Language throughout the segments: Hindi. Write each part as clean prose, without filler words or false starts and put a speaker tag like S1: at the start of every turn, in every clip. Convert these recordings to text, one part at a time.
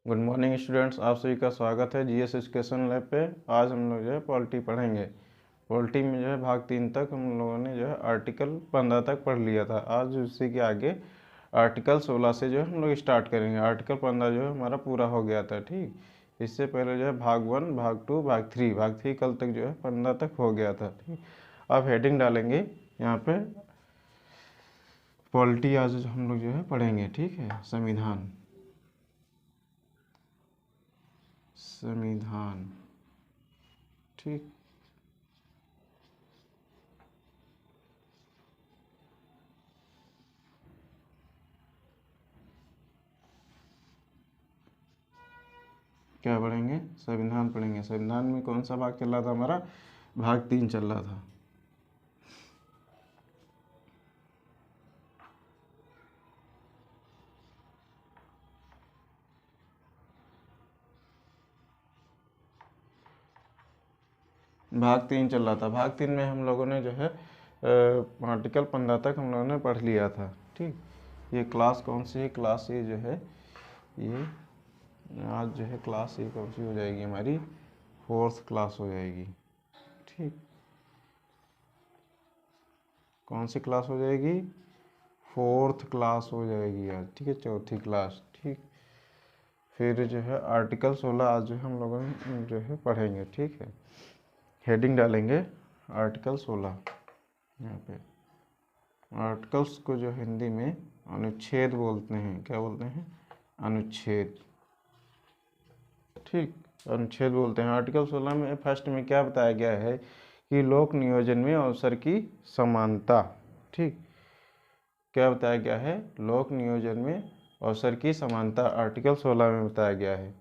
S1: गुड मॉर्निंग स्टूडेंट्स, आप सभी का स्वागत है जीएस एजुकेशन लैब पे। आज हम लोग जो है पॉलिटी पढ़ेंगे। पॉलिटी में जो है भाग 3 तक हम लोगों ने जो है आर्टिकल 15 तक पढ़ लिया था। आज उसी के आगे आर्टिकल 16 से जो है हम लोग स्टार्ट करेंगे। आर्टिकल 15 जो है हमारा पूरा हो गया था। ठीक, इससे पहले जो है भाग 1, भाग 2, भाग 3 कल तक जो है 15 तक हो गया था। ठीक, अब हेडिंग डालेंगे यहाँ पे। पॉलिटी आज जो हम लोग जो है पढ़ेंगे। ठीक है, संविधान। संविधान, ठीक। क्या पढ़ेंगे? संविधान पढ़ेंगे। संविधान में कौन सा भाग चल रहा था हमारा? भाग 3 चल रहा था। भाग 3 चल रहा था। भाग 3 में हम लोगों ने जो है आर्टिकल 15 तक हम लोगों ने पढ़ लिया था। ठीक, ये क्लास कौन सी है? क्लास ये जो है, ये आज जो है क्लास ये कौन सी हो जाएगी हमारी? 4th क्लास हो जाएगी। ठीक, कौन सी क्लास हो जाएगी? 4th क्लास हो जाएगी आज। ठीक है, 4थी क्लास। ठीक, फिर जो है आर्टिकल 16 आज जो है हम लोगों ने जो है पढ़ेंगे। ठीक है, हेडिंग डालेंगे आर्टिकल 16 यहाँ पे। आर्टिकल्स को जो हिंदी में अनुच्छेद बोलते हैं। क्या बोलते हैं? अनुच्छेद। ठीक, अनुच्छेद बोलते हैं। आर्टिकल 16 में फर्स्ट में क्या बताया गया है कि लोक नियोजन में अवसर की समानता। ठीक, क्या बताया गया है? लोक नियोजन में अवसर की समानता आर्टिकल 16 में बताया गया है।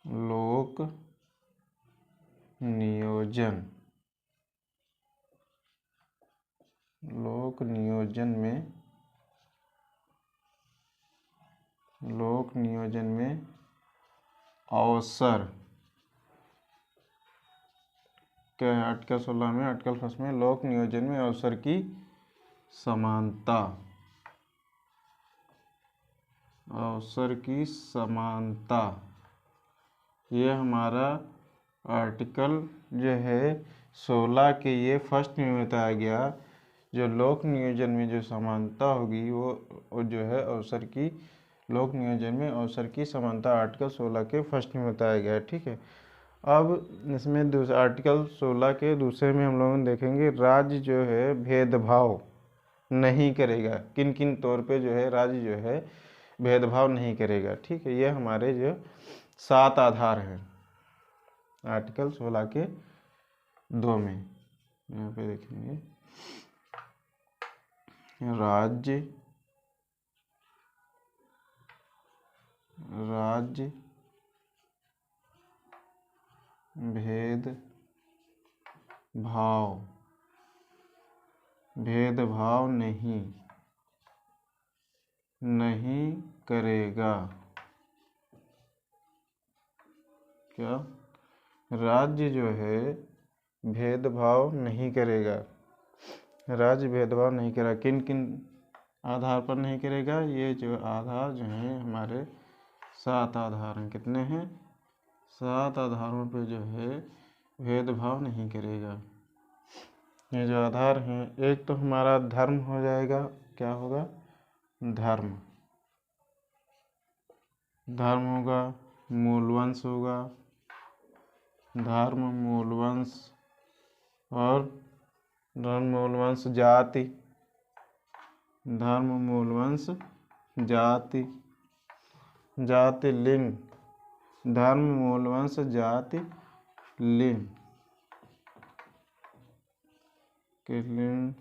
S1: लोक नियोजन, लोक नियोजन में, लोक नियोजन में अवसर क्या है? आर्टिकल 16 में, आर्टिकल 1 में लोक नियोजन में अवसर की समानता, अवसर की समानता, ये हमारा आर्टिकल जो है 16 के ये फर्स्ट में बताया गया। जो लोक नियोजन में जो समानता होगी वो जो है अवसर की, लोक नियोजन में अवसर की समानता आर्टिकल 16 के फर्स्ट में बताया गया है। ठीक है, अब इसमें दूसरा आर्टिकल 16 के दूसरे में हम लोग देखेंगे राज्य जो है भेदभाव नहीं करेगा। किन किन तौर पे जो है राज्य जो है भेदभाव नहीं करेगा। ठीक है, ये हमारे जो 7 आधार हैं आर्टिकल 16 के 2 में। यहाँ पे देखेंगे राज्य, राज्य भेद भाव, भेदभाव नहीं करेगा। क्या? राज्य जो है भेदभाव नहीं करेगा। राज्य भेदभाव नहीं करेगा। किन किन आधार पर नहीं करेगा? ये जो आधार जो हैं हमारे 7 आधार हैं। कितने हैं? 7 आधारों पे जो है भेदभाव नहीं करेगा। ये जो आधार हैं, एक तो हमारा धर्म हो जाएगा। क्या होगा? धर्म, धर्म होगा, मूलवंश होगा, धर्म, मूलवंश, और धर्म, मूलवंश, जाति, धर्म, मूलवंश, जाति, जाति, लिंग, धर्म, मूलवंश, जाति, लिंग के लिंग,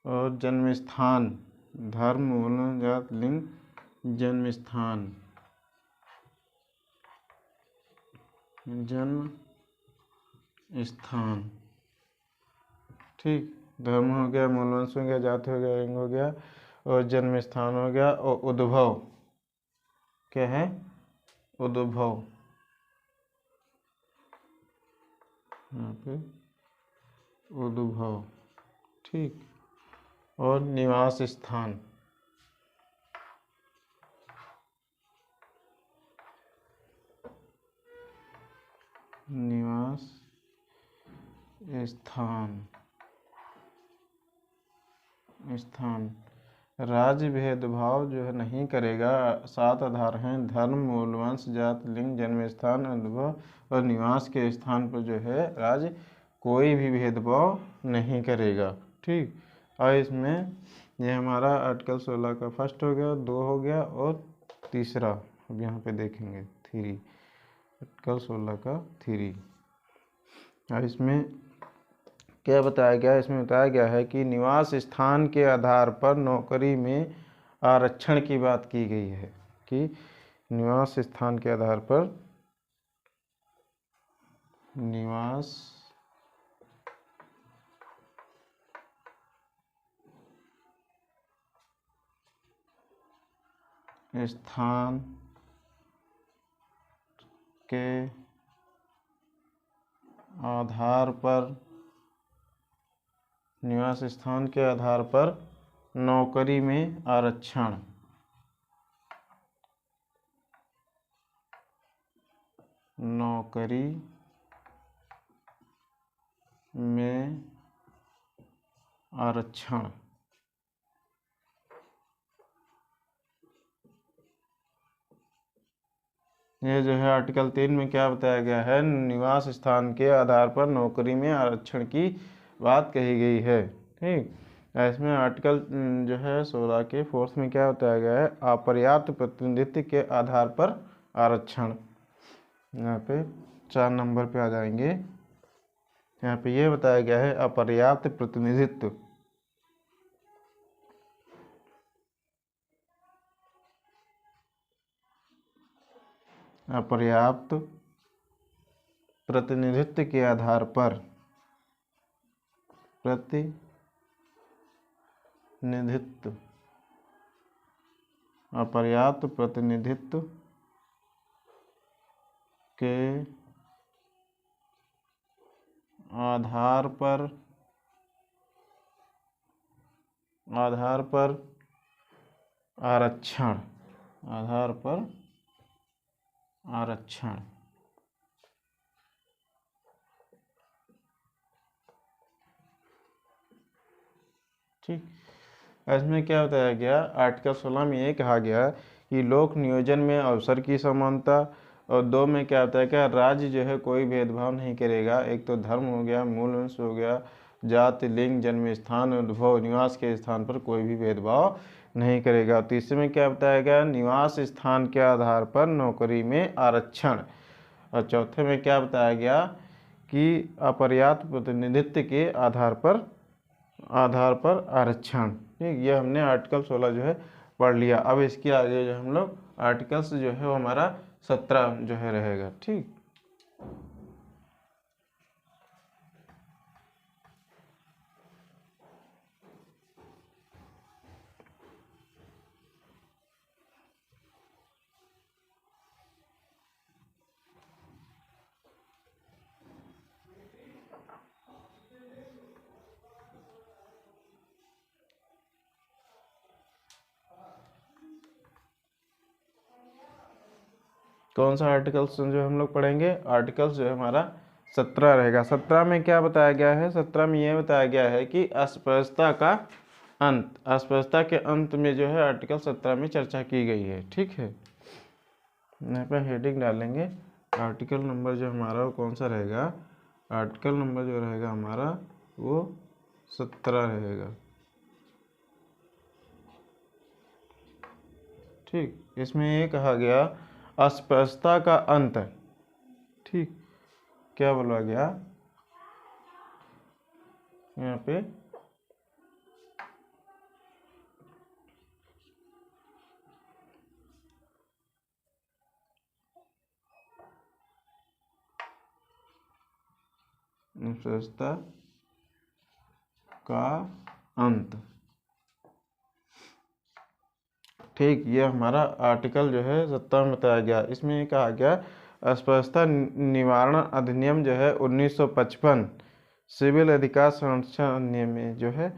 S1: और जन्म स्थान, धर्म, मूलवंश, जाति, लिंग, जन्म स्थान, जन्म स्थान। ठीक, धर्म हो गया, मूलवंश हो गया, जाति हो गया, लिंग हो गया, और जन्म स्थान हो गया, और उद्भव क्या है, उद्भव, यहाँ पे उद्भव, ठीक। और निवास स्थान, निवास स्थान, स्थान। राज्य भेदभाव जो है नहीं करेगा। 7 आधार हैं: धर्म, मूल, वंश, जात, लिंग, जन्म स्थान, उद्भव और निवास के स्थान पर जो है राज्य कोई भी भेदभाव नहीं करेगा, ठीक। और इसमें ये हमारा आर्टिकल 16 का फर्स्ट हो गया, 2 हो गया, और तीसरा अब यहाँ पे देखेंगे 3, आर्टिकल 16 का 3। और इसमें क्या बताया गया, इसमें बताया गया है कि निवास स्थान के आधार पर नौकरी में आरक्षण की बात की गई है, कि निवास स्थान के आधार पर, निवास स्थान के आधार पर, निवास स्थान के आधार पर नौकरी में आरक्षण, नौकरी में आरक्षण। ये जो है आर्टिकल 3 में क्या बताया गया है, निवास स्थान के आधार पर नौकरी में आरक्षण की बात कही गई है, ठीक। इसमें आर्टिकल जो है 16 के 4 में क्या बताया गया है, अपर्याप्त प्रतिनिधित्व के आधार पर आरक्षण। यहाँ पे 4 नंबर पे आ जाएंगे। यहाँ पे ये बताया गया है अपर्याप्त प्रतिनिधित्व, अपर्याप्त प्रतिनिधित्व के आधार पर, प्रतिनिधित्व, अपर्याप्त प्रतिनिधित्व के आधार पर, आरक्षण, आधार पर आरक्षण, ठीक। इसमें क्या बताया गया, आर्टिकल 16 में ये कहा गया कि लोक नियोजन में अवसर की समानता, और 2 में क्या होता है, क्या राज्य जो है कोई भेदभाव नहीं करेगा। एक तो धर्म हो गया, मूल वंश हो गया, जाति, लिंग, जन्म स्थान, उद्भव, निवास के स्थान पर कोई भी भेदभाव नहीं करेगा। तीसरे में क्या बताया गया, निवास स्थान के आधार पर नौकरी में आरक्षण। और चौथे में क्या बताया गया कि अपर्याप्त प्रतिनिधित्व के आधार पर, आरक्षण, ठीक। ये हमने आर्टिकल 16 जो है पढ़ लिया। अब इसके आगे जो हम लोग आर्टिकल्स जो है वो हमारा 17 जो है रहेगा, ठीक। कौन सा आर्टिकल्स जो हम लोग पढ़ेंगे, आर्टिकल्स जो है हमारा 17 रहेगा। 17 में क्या बताया गया है, 17 में यह बताया गया है कि अस्पष्टता का अंत, अस्पष्टता के अंत में जो है आर्टिकल 17 में चर्चा की गई है, ठीक है। यहाँ पे हेडिंग डालेंगे, आर्टिकल नंबर जो हमारा वो कौन सा रहेगा, आर्टिकल नंबर जो रहेगा हमारा वो 17 रहेगा, ठीक। इसमें ये कहा गया अस्पष्टता का अंत, ठीक। क्या बोला गया यहाँ पे, अस्पष्टता का अंत, ठीक, ये हमारा आर्टिकल जो है 17 में बताया गया। इसमें ये कहा गया अस्पष्टता निवारण अधिनियम जो है 1955 सिविल अधिकार संरक्षण अधिनियम में जो है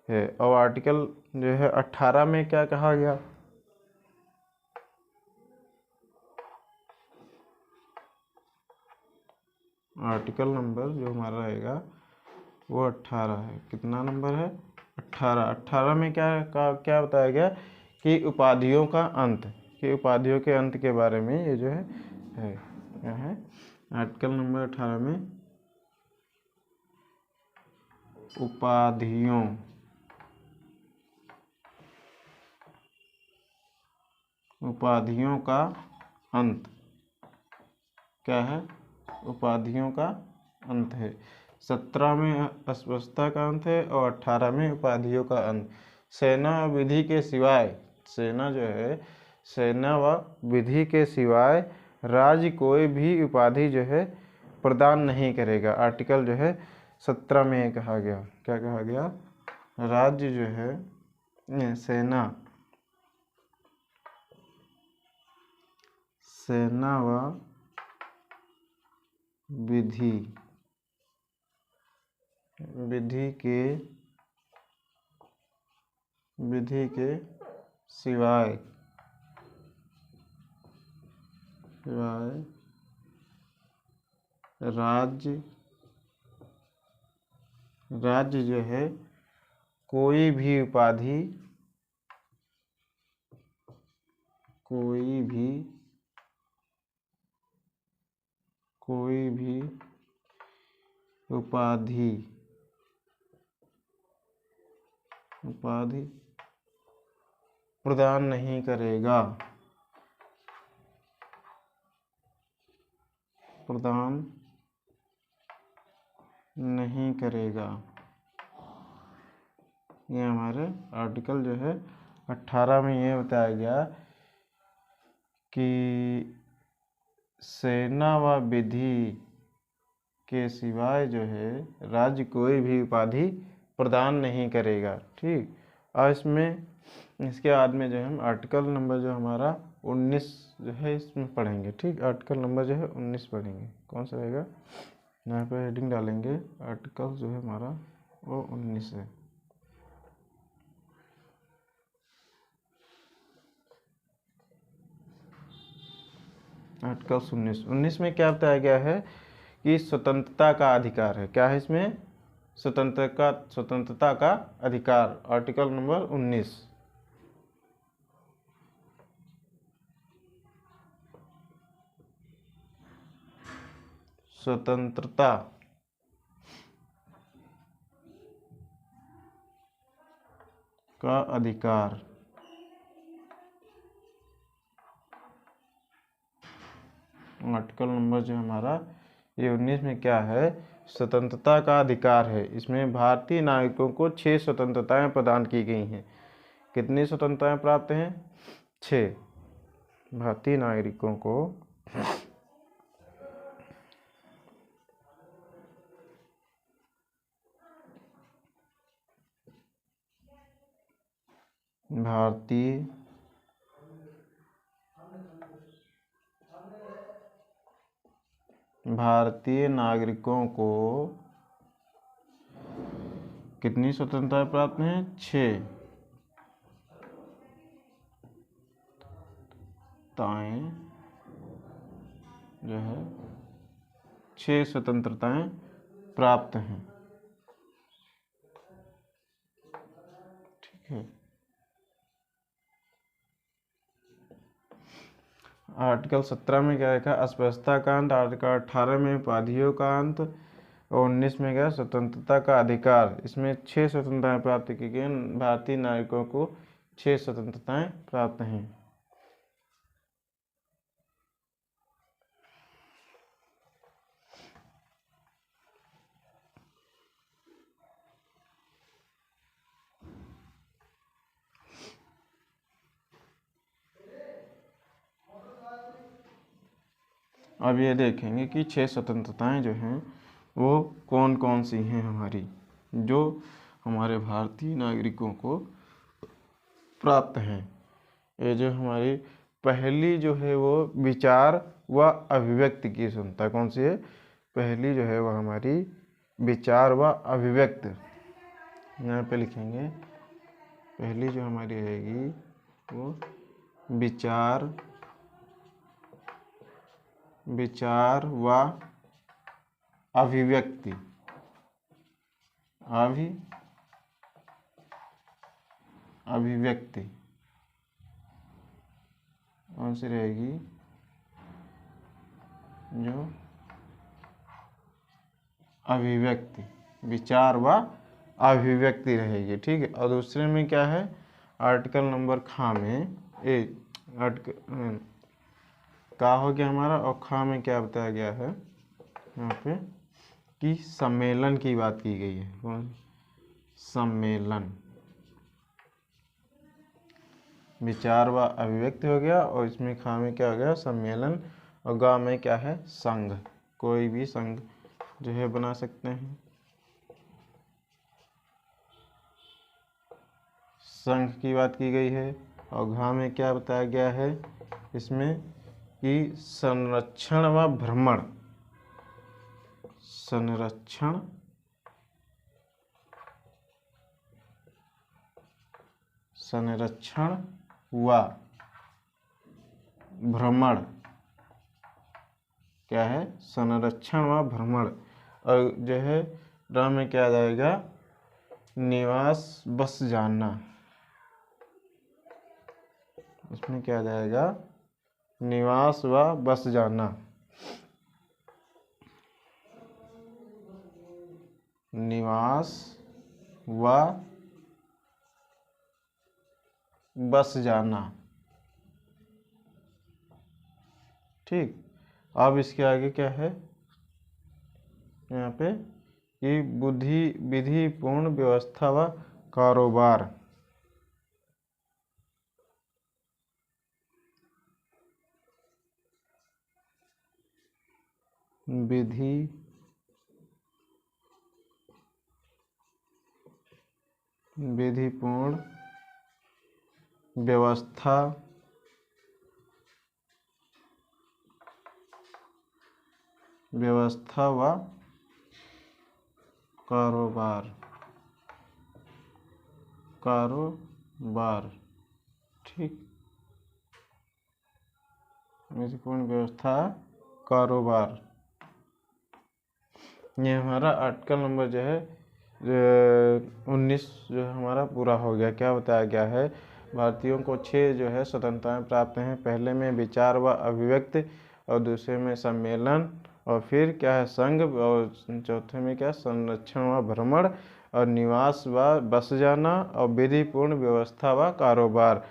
S1: और आर्टिकल जो है 18 में क्या कहा गया, आर्टिकल नंबर जो हमारा रहेगा वो 18 है। कितना नंबर है? 18। 18 में क्या बताया गया कि उपाधियों का अंत, कि उपाधियों के अंत के बारे में ये जो है क्या है आर्टिकल नंबर 18 में उपाधियों का अंत क्या है? उपाधियों का अंत है। 17 में अस्पष्टता का अंत है और 18 में उपाधियों का अंत। सेना व विधि के सिवाय, सेना जो है सेना व विधि के सिवाय राज्य कोई भी उपाधि जो है प्रदान नहीं करेगा। आर्टिकल जो है 17 में ये कहा गया, क्या कहा गया? राज्य जो है सेना व विधि के सिवाय राज्य जो है कोई भी उपाधि प्रदान नहीं करेगा। ये हमारे आर्टिकल जो है 18 में ये बताया गया कि सेना व विधि के सिवाय जो है राज्य कोई भी उपाधि प्रदान नहीं करेगा। ठीक, और इसके बाद में जो है हम आर्टिकल नंबर जो हमारा 19 जो है इसमें पढ़ेंगे। ठीक, आर्टिकल नंबर जो है 19 पढ़ेंगे। कौन सा रहेगा? यहाँ पे हेडिंग डालेंगे, आर्टिकल जो है हमारा वो 19 है। आर्टिकल 19 में क्या बताया गया है कि स्वतंत्रता का अधिकार है। क्या है इसमें? स्वतंत्रता का अधिकार। आर्टिकल नंबर 19 स्वतंत्रता का अधिकार। आर्टिकल नंबर जो हमारा ये 19 में क्या है? स्वतंत्रता का अधिकार है। इसमें भारतीय नागरिकों को 6 स्वतंत्रताएं प्रदान की गई हैं। कितनी स्वतंत्रताएं प्राप्त हैं? 6। भारतीय नागरिकों को भारतीय नागरिकों को कितनी स्वतंत्रताएं प्राप्त हैं? 6 जो है 6 स्वतंत्रताएं प्राप्त हैं। ठीक है, आर्टिकल 17 में क्या लिखा? अस्पष्टता का अंत। आर्टिकल 18 में उपाधियों का अंत और 19 में क्या? स्वतंत्रता का अधिकार। इसमें 6 स्वतंत्रताएं प्राप्त की गई। भारतीय नागरिकों को 6 स्वतंत्रताएं प्राप्त हैं। अब ये देखेंगे कि 6 स्वतंत्रताएं जो हैं वो कौन कौन सी हैं हमारी, जो हमारे भारतीय नागरिकों को प्राप्त हैं। ये जो हमारी पहली जो है वो विचार व अभिव्यक्ति की क्षमता कौन सी है? पहली जो है वह हमारी विचार व अभिव्यक्ति, यहाँ पे लिखेंगे पहली जो हमारी रहेगी वो विचार व अभिव्यक्ति अभिव्यक्ति कौन सी रहेगी? जो अभिव्यक्ति, विचार व अभिव्यक्ति रहेगी। ठीक है। और दूसरे में क्या है? आर्टिकल नंबर खा में आर्टिकल का हो गया हमारा, और खा में क्या बताया गया है यहाँ पे कि सम्मेलन की बात की गई है। कौन? सम्मेलन। विचार व अभिव्यक्ति हो गया, और इसमें खा में क्या हो गया? सम्मेलन। और गा में क्या है? संघ। कोई भी संघ जो है बना सकते हैं। संघ की बात की गई है। और घा में क्या बताया गया है इसमें कि संरक्षण व भ्रमण, संरक्षण व भ्रमण क्या है? संरक्षण व भ्रमण। और जो है रा में क्या आ जाएगा? निवास बस जाना। इसमें क्या आ जाएगा? निवास व बस जाना। निवास व बस जाना। ठीक। अब इसके आगे क्या है यहाँ पे कि विधिपूर्ण व्यवस्था व कारोबार। विधिपूर्ण व्यवस्था व कारोबार। ठीक। विधिपूर्ण व्यवस्था कारोबार, ये हमारा आर्टिकल नंबर जो है 19 जो हमारा पूरा हो गया। क्या बताया गया है? भारतीयों को 6 जो है स्वतंत्रताएं प्राप्त हैं। पहले में विचार व अभिव्यक्ति, और दूसरे में सम्मेलन, और फिर क्या है? संघ, और चौथे में क्या? संरक्षण व भ्रमण, और निवास व बस जाना, और विधिपूर्ण व्यवस्था व कारोबार।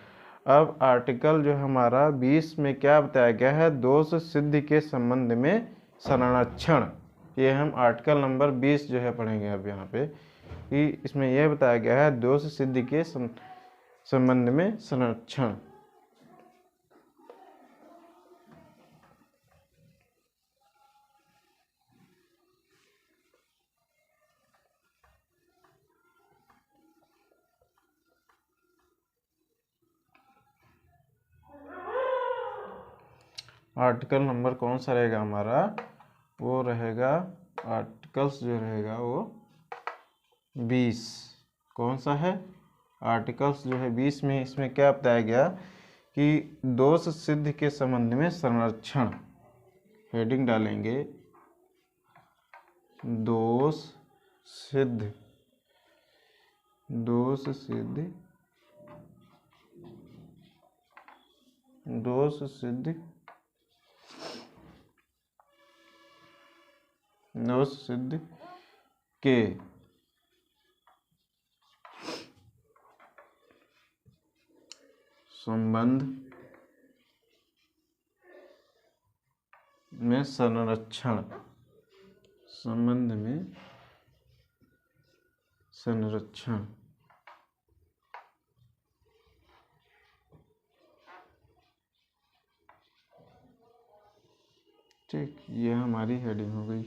S1: अब आर्टिकल जो हमारा 20 में क्या बताया गया है? दोष सिद्धि के संबंध में संरक्षण। ये हम आर्टिकल नंबर 20 जो है पढ़ेंगे अब यहाँ पे कि इसमें यह बताया गया है दोष सिद्धि के संबंध में संरक्षण। आर्टिकल नंबर कौन सा रहेगा हमारा? वो रहेगा आर्टिकल्स जो रहेगा वो 20। कौन सा है? आर्टिकल्स जो है 20 में इसमें क्या बताया गया कि दोष सिद्धि के संबंध में संरक्षण। हेडिंग डालेंगे दोष सिद्धि के संबंध में संरक्षण। ठीक, ये हमारी हेडिंग हो गई।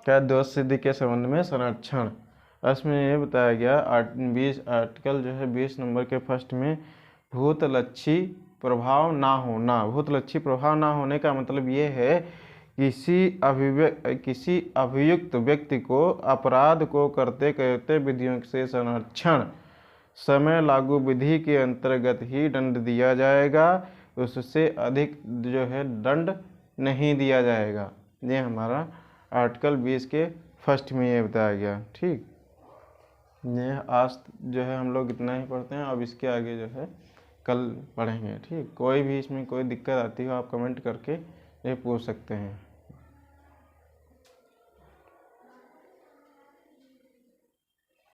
S1: क्या दोष सिद्धि के संबंध में संरक्षण। इसमें ये बताया गया 20 आर्टिकल जो है 20 नंबर के फर्स्ट में भूतलक्षी प्रभाव ना होना। भूतलक्षी प्रभाव ना होने का मतलब ये है किसी अभियुक्त व्यक्ति को अपराध को करते करते विधियों से संरक्षण समय लागू विधि के अंतर्गत ही दंड दिया जाएगा, उससे अधिक जो है दंड नहीं दिया जाएगा। ये हमारा आर्टिकल 20 के फर्स्ट में ये बताया गया। ठीक, ये आज जो है हम लोग इतना ही पढ़ते हैं। अब इसके आगे जो है कल पढ़ेंगे। ठीक, कोई भी इसमें कोई दिक्कत आती हो आप कमेंट करके ये पूछ सकते हैं।